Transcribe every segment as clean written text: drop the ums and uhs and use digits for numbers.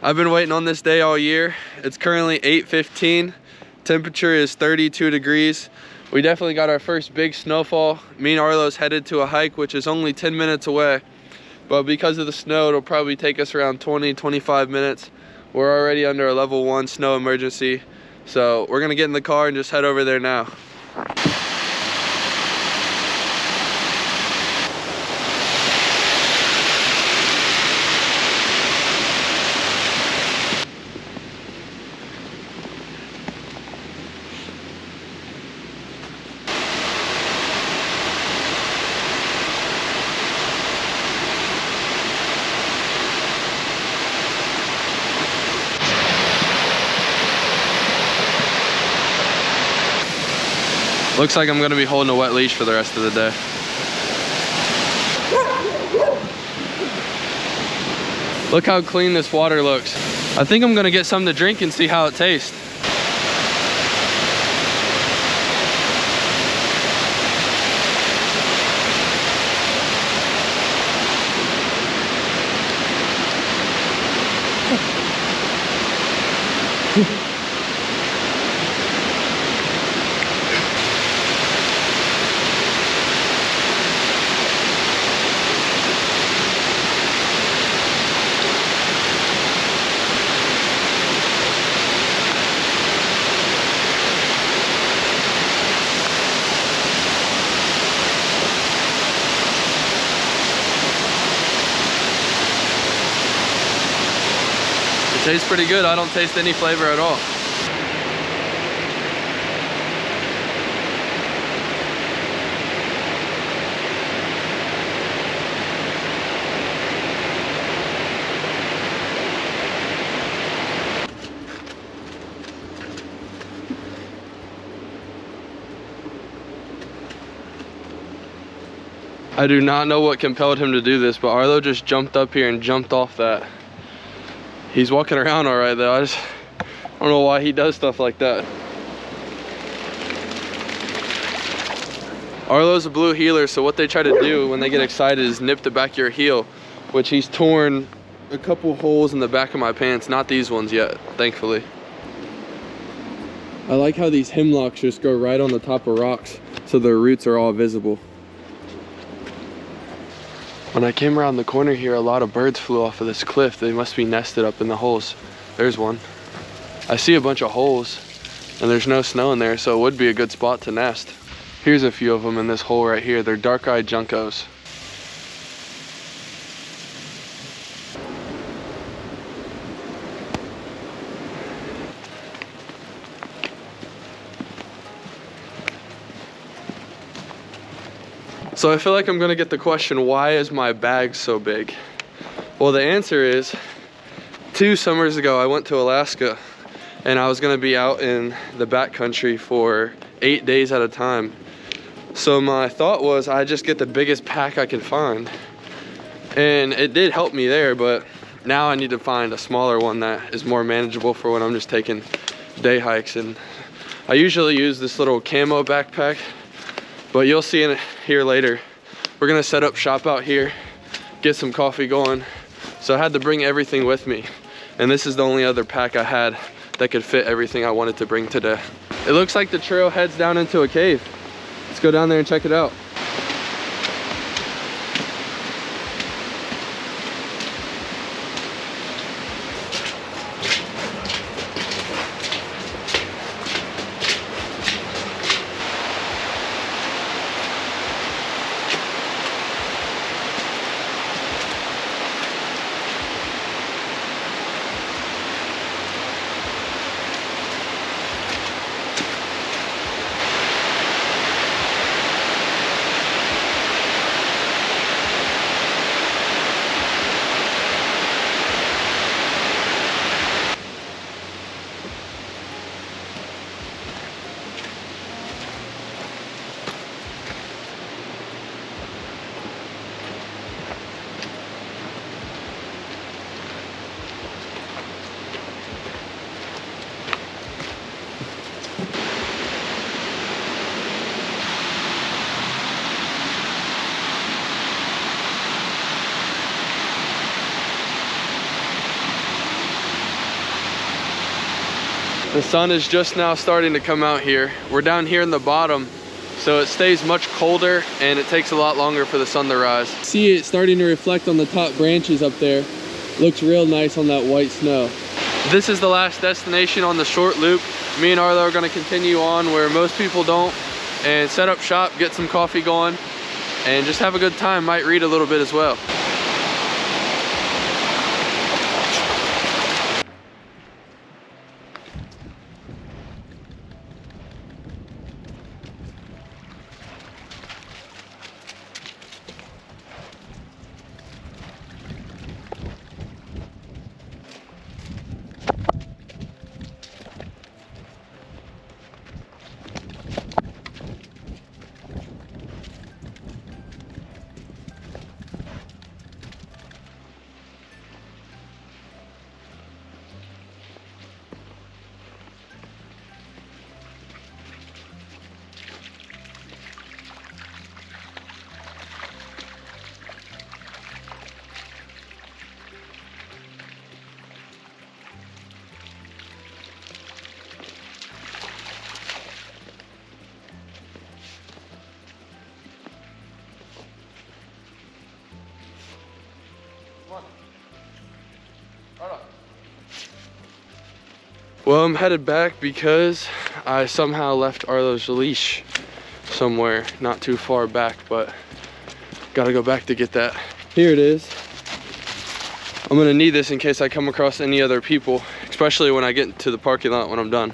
I've been waiting on this day all year. It's currently 8:15. Temperature is 32 degrees. We definitely got our first big snowfall. Me and Arlo's headed to a hike, which is only 10 minutes away. But because of the snow, it'll probably take us around 20-25 minutes. We're already under a level 1 snow emergency. So we're gonna get in the car and just head over there now. Looks like I'm gonna be holding a wet leash for the rest of the day. Look how clean this water looks. I think I'm gonna get something to drink and see how it tastes. It tastes pretty good. I don't taste any flavor at all. I do not know what compelled him to do this, but Arlo just jumped up here and jumped off that. He's walking around all right though. I don't know why he does stuff like that. Arlo's a blue heeler, so what they try to do when they get excited is nip the back of your heel, which he's torn a couple holes in the back of my pants. Not these ones yet, thankfully. I like how these hemlocks just go right on the top of rocks, so their roots are all visible. When I came around the corner here, a lot of birds flew off of this cliff. They must be nested up in the holes. There's one. I see a bunch of holes, and there's no snow in there, so it would be a good spot to nest. Here's a few of them in this hole right here. They're dark-eyed juncos. So I feel like I'm gonna get the question, why is my bag so big? Well, the answer is, 2 summers ago I went to Alaska and I was gonna be out in the backcountry for 8 days at a time. So my thought was I just get the biggest pack I can find. And it did help me there, but now I need to find a smaller one that is more manageable for when I'm just taking day hikes. And I usually use this little camo backpack, but you'll see it here later. We're gonna set up shop out here, get some coffee going. So I had to bring everything with me. And this is the only other pack I had that could fit everything I wanted to bring today. It looks like the trail heads down into a cave. Let's go down there and check it out. The sun is just now starting to come out here. We're down here in the bottom, so it stays much colder and it takes a lot longer for the sun to rise. See it starting to reflect on the top branches up there. Looks real nice on that white snow. This is the last destination on the short loop. Me and Arlo are gonna continue on where most people don't and set up shop, get some coffee going, and just have a good time. Might read a little bit as well. Well, I'm headed back because I somehow left Arlo's leash somewhere not too far back, but gotta go back to get that. Here it is. I'm gonna need this in case I come across any other people, especially when I get to the parking lot when I'm done.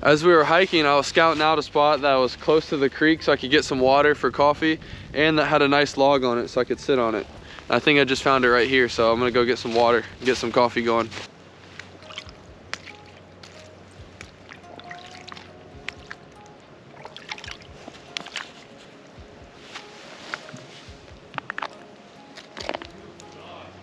As we were hiking, I was scouting out a spot that was close to the creek so I could get some water for coffee, and that had a nice log on it so I could sit on it. I think I just found it right here, so I'm gonna go get some water, get some coffee going.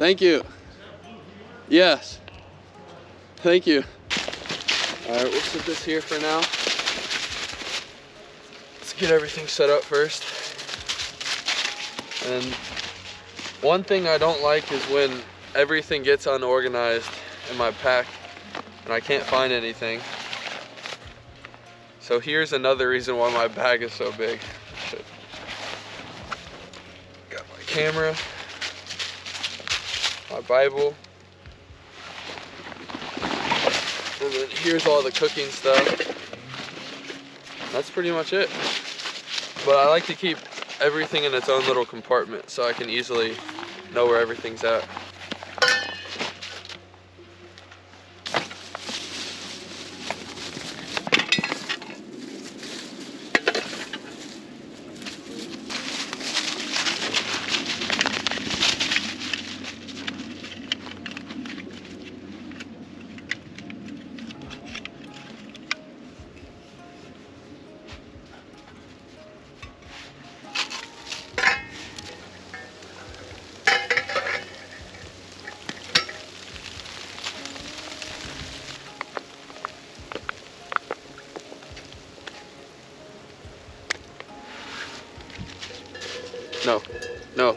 Thank you. Yes. Thank you. All right, we'll sit this here for now. Let's get everything set up first. And one thing I don't like is when everything gets unorganized in my pack and I can't find anything. So here's another reason why my bag is so big. Shit. Got my camera, my Bible. And then here's all the cooking stuff. That's pretty much it. But I like to keep everything in its own little compartment so I can easily know where everything's at. No, no.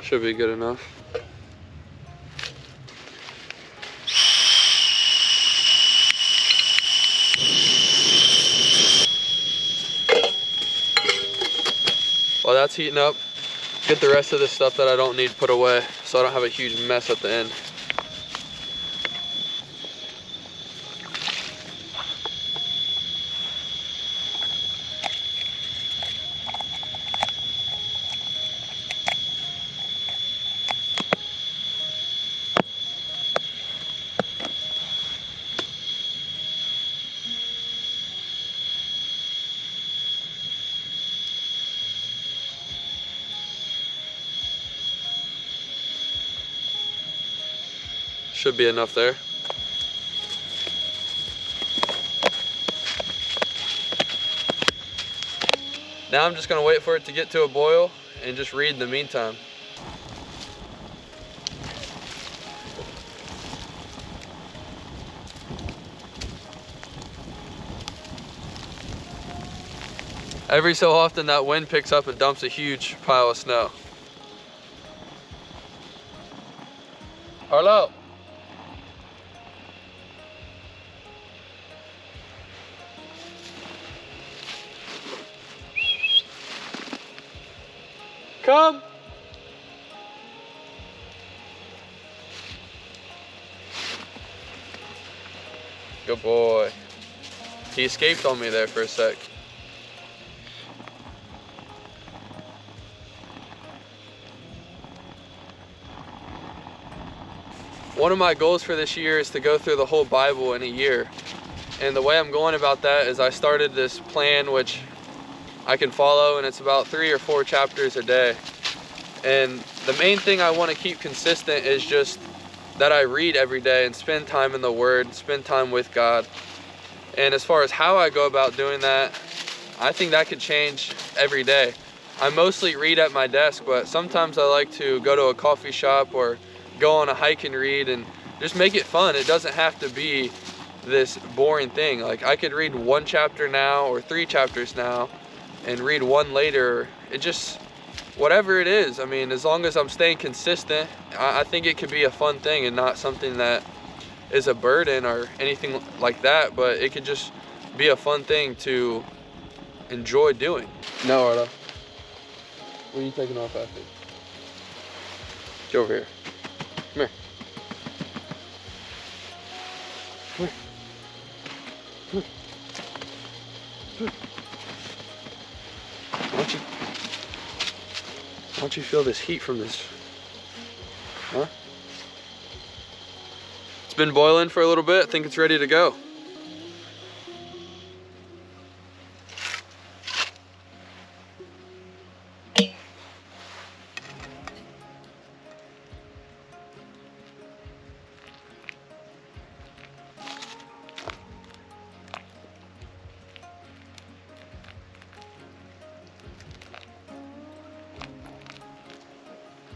Should be good enough. While that's heating up, get the rest of this stuff that I don't need put away so I don't have a huge mess at the end. Should be enough there. Now I'm just gonna wait for it to get to a boil and just read in the meantime. Every so often that wind picks up and dumps a huge pile of snow. Arlo. Come. Good boy. He escaped on me there for a sec. One of my goals for this year is to go through the whole Bible in a year. And the way I'm going about that is I started this plan which I can follow, and it's about 3 or 4 chapters a day. And the main thing I want to keep consistent is just that I read every day and spend time in the Word, spend time with God. And as far as how I go about doing that, I think that could change every day. I mostly read at my desk, but sometimes I like to go to a coffee shop or go on a hike and read and just make it fun. It doesn't have to be this boring thing. Like, I could read 1 chapter now or 3 chapters now and read 1 later. It just, whatever it is, I mean, as long as I'm staying consistent, I think it could be a fun thing and not something that is a burden or anything like that, but it could just be a fun thing to enjoy doing. No, Arlo. What are you taking off after? Get over here. Come here. Come here. Come here. Come here. Why don't you feel this heat from this? Huh? It's been boiling for a little bit. I think it's ready to go.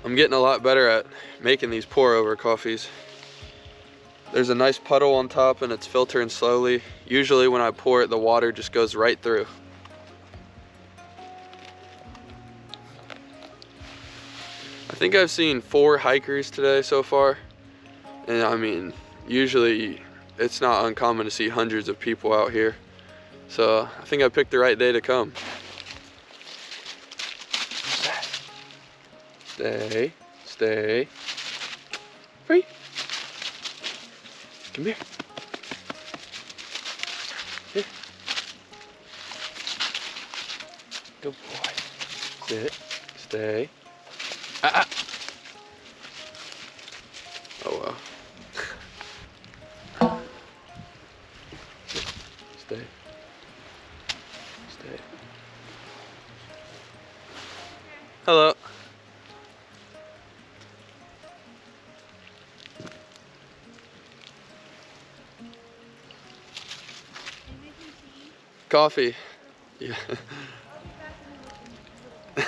I'm getting a lot better at making these pour over coffees. There's a nice puddle on top and it's filtering slowly. Usually when I pour it, the water just goes right through. I think I've seen 4 hikers today so far. And I mean, usually it's not uncommon to see hundreds of people out here. So I think I picked the right day to come. Stay, stay. Free. Come here. Here. Good boy. Sit, stay. Ah, ah. Oh well. Stay. Stay. Hello. Coffee. Yeah.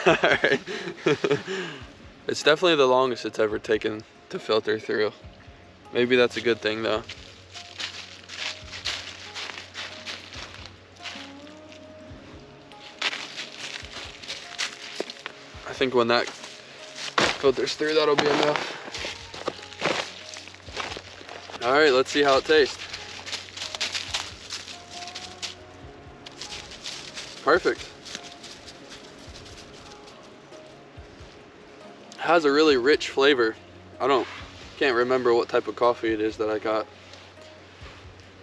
Alright. It's definitely the longest it's ever taken to filter through. Maybe that's a good thing though. I think when that filters through, that'll be enough. Alright, let's see how it tastes. Perfect. It has a really rich flavor. Can't remember what type of coffee it is that I got.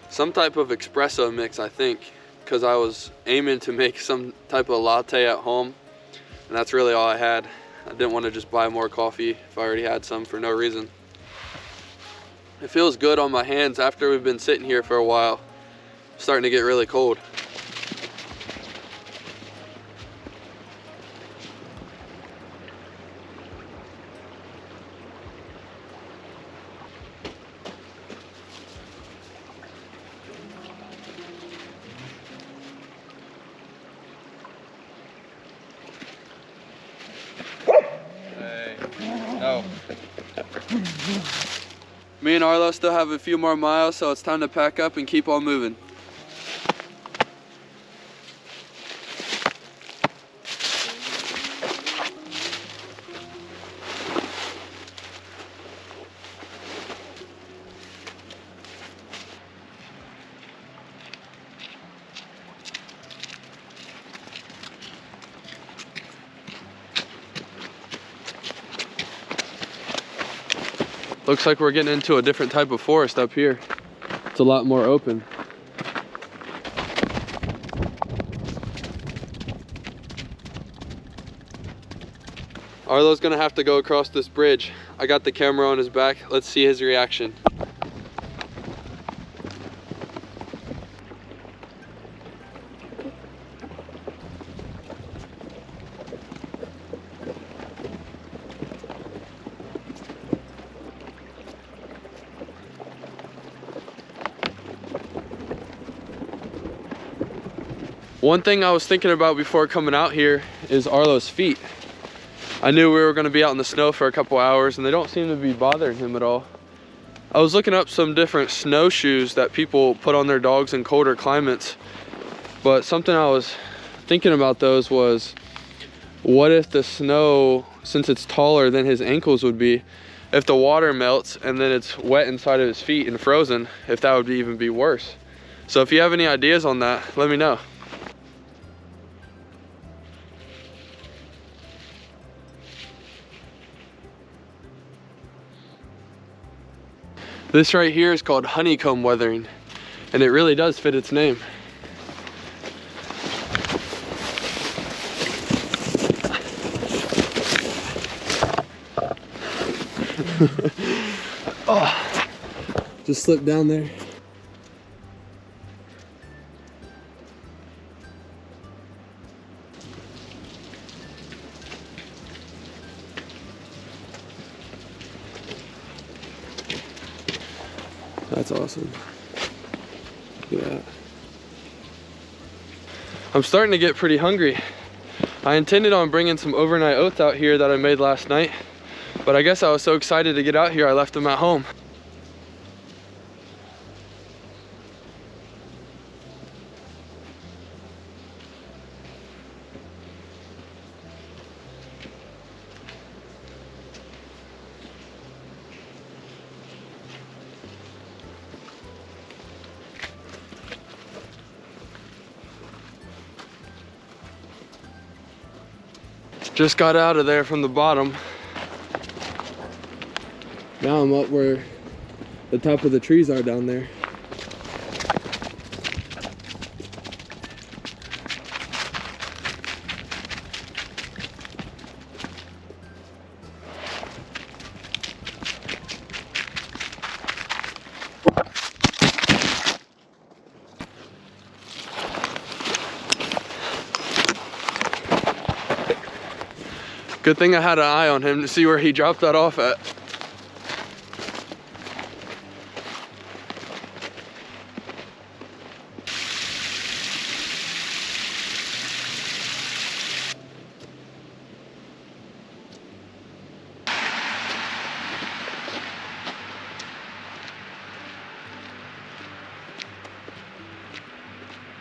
Some type of espresso mix, I think, because I was aiming to make some type of latte at home, and that's really all I had. I didn't want to just buy more coffee if I already had some for no reason. It feels good on my hands after we've been sitting here for a while. It's starting to get really cold. Me and Arlo still have a few more miles, so it's time to pack up and keep on moving. Looks like we're getting into a different type of forest up here. It's a lot more open. Arlo's gonna have to go across this bridge. I got the camera on his back. Let's see his reaction. One thing I was thinking about before coming out here is Arlo's feet. I knew we were going to be out in the snow for a couple hours and they don't seem to be bothering him at all. I was looking up some different snowshoes that people put on their dogs in colder climates, but something I was thinking about those was, what if the snow, since it's taller than his ankles would be, if the water melts and then it's wet inside of his feet and frozen, if that would even be worse. So if you have any ideas on that, let me know. This right here is called honeycomb weathering, and it really does fit its name. Oh, just slipped down there. That's awesome. Look at that. I'm starting to get pretty hungry. I intended on bringing some overnight oats out here that I made last night, but I guess I was so excited to get out here I left them at home. Just got out of there from the bottom. Now I'm up where the top of the trees are down there. Good thing I had an eye on him to see where he dropped that off at.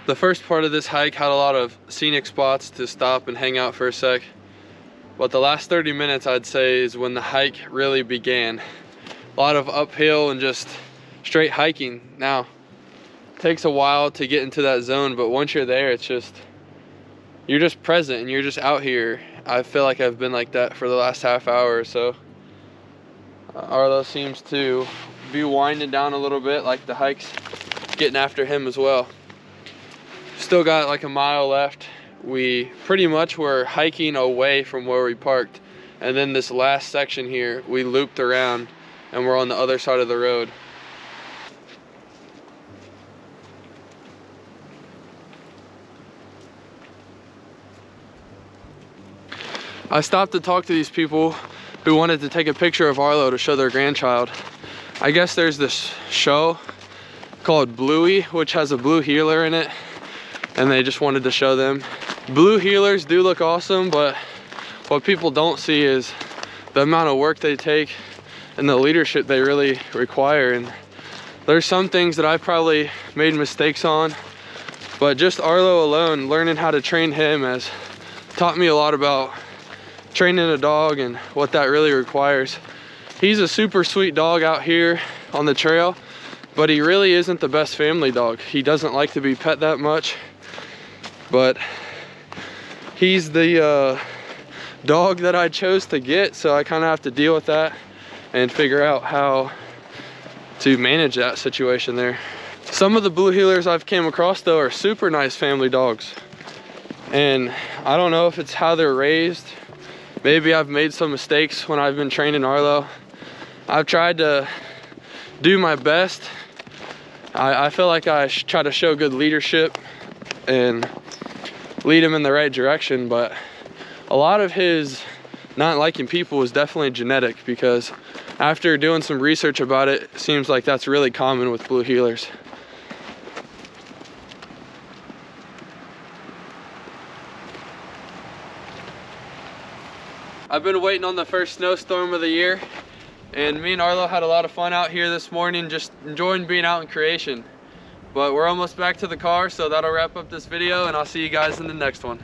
The first part of this hike had a lot of scenic spots to stop and hang out for a sec. But the last 30 minutes, I'd say, is when the hike really began. A lot of uphill and just straight hiking. Now, it takes a while to get into that zone, but once you're there, it's just, you're just present and you're just out here. I feel like I've been like that for the last half hour or so. Arlo seems to be winding down a little bit, like the hike's getting after him as well. Still got like a mile left. We pretty much were hiking away from where we parked, and then this last section here we looped around and we're on the other side of the road. I stopped to talk to these people who wanted to take a picture of Arlo to show their grandchild. I guess there's this show called Bluey, which has a blue heeler in it, and they just wanted to show them. Blue heelers do look awesome, but what people don't see is the amount of work they take and the leadership they really require. And there's some things that I've probably made mistakes on, but just Arlo alone, learning how to train him has taught me a lot about training a dog and what that really requires. He's a super sweet dog out here on the trail, but he really isn't the best family dog. He doesn't like to be pet that much, but he's the dog that I chose to get, so I kind of have to deal with that and figure out how to manage that situation there. Some of the blue heelers I've came across though are super nice family dogs, and I don't know if it's how they're raised. Maybe I've made some mistakes when I've been training Arlo. I've tried to do my best. I feel like I try to show good leadership and lead him in the right direction, but a lot of his not liking people is definitely genetic, because after doing some research about it, it seems like that's really common with blue heelers. I've been waiting on the first snowstorm of the year, and me and Arlo had a lot of fun out here this morning, just enjoying being out in creation. But we're almost back to the car, so that'll wrap up this video, and I'll see you guys in the next one.